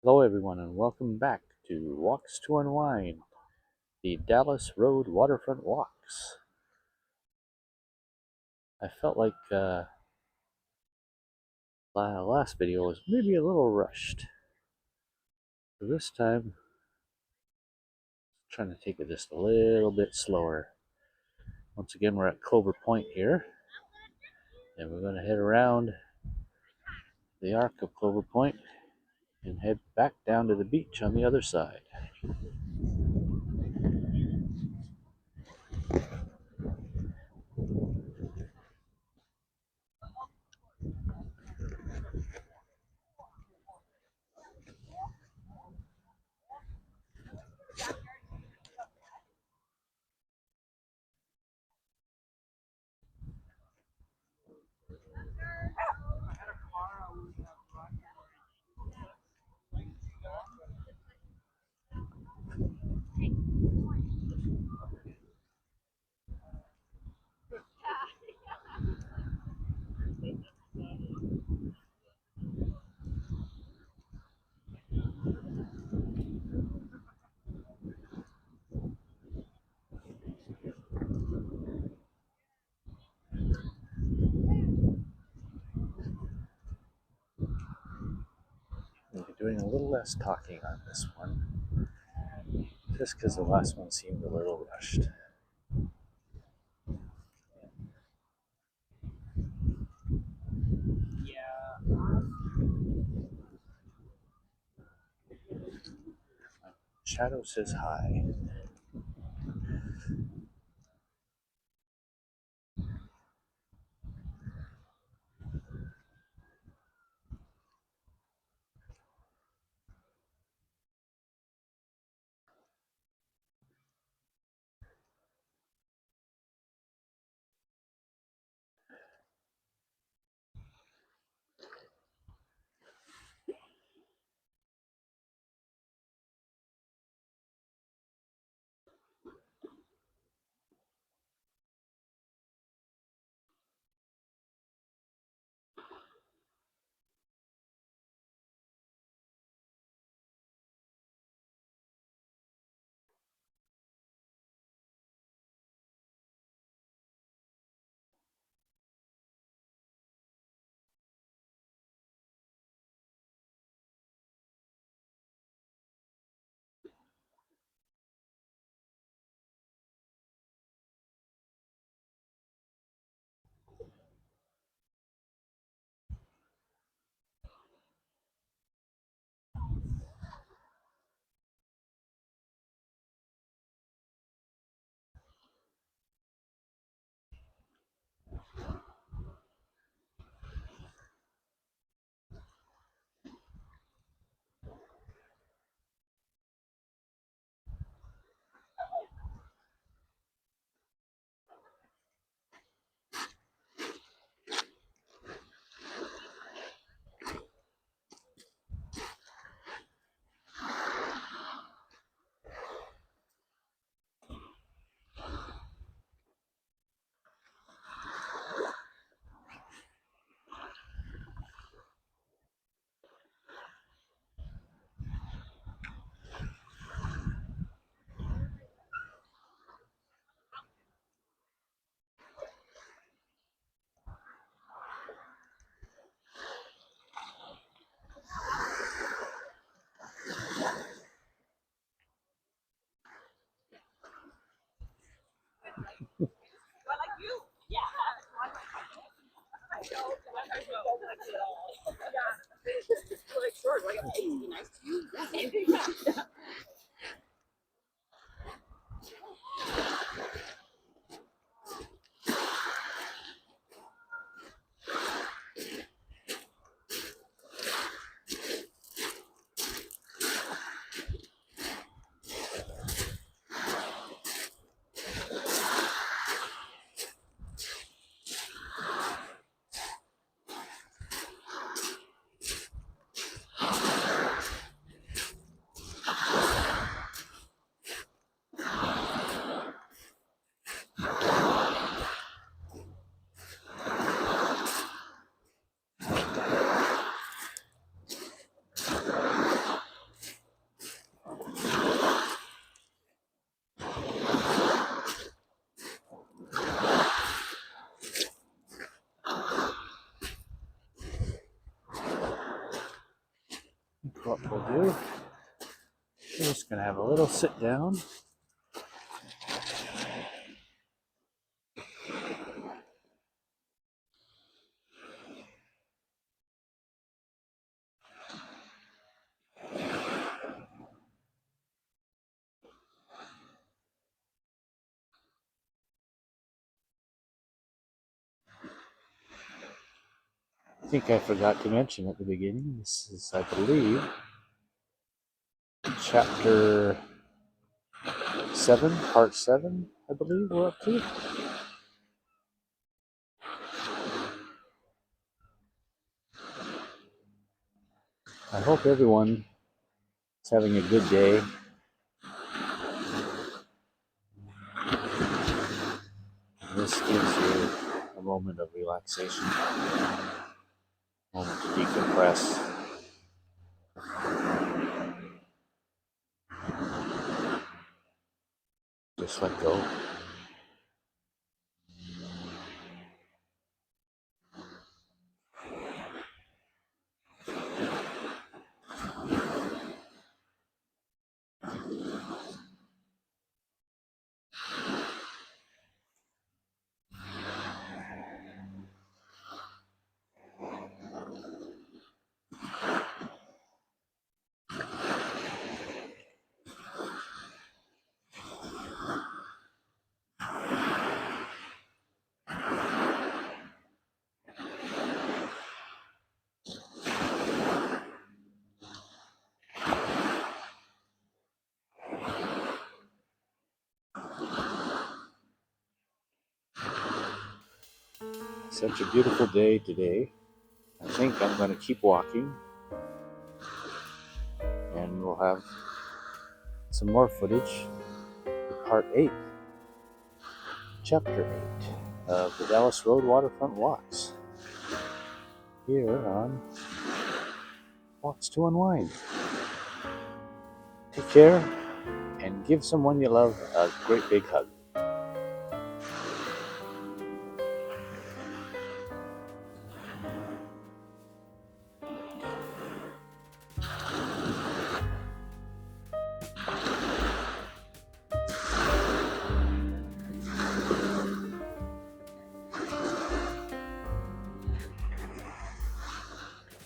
Hello, everyone, and welcome back to Walks to Unwind, the Dallas Road Waterfront Walks. I felt like last video was maybe a little rushed. So this time, trying to take it just a little bit slower. Once again, we're at Clover Point here, and we're going to head around the arc of Clover Point and head back down to the beach on the other side. We'll be doing a little less talking on this one, just because the last one seemed a little rushed. Shadow says hi. what we'll do, we're just going to have a little sit down. I think I forgot to mention at the beginning, this is, I believe, chapter 7, part 7, I believe we're up to. I hope everyone is having a good day. This gives you a moment of relaxation, a moment to decompress. Just let go. Such a beautiful day today. I think I'm going to keep walking, and we'll have some more footage for part 8, chapter 8 of the Dallas Road Waterfront Walks here on Walks to Unwind. Take care and give someone you love a great big hug.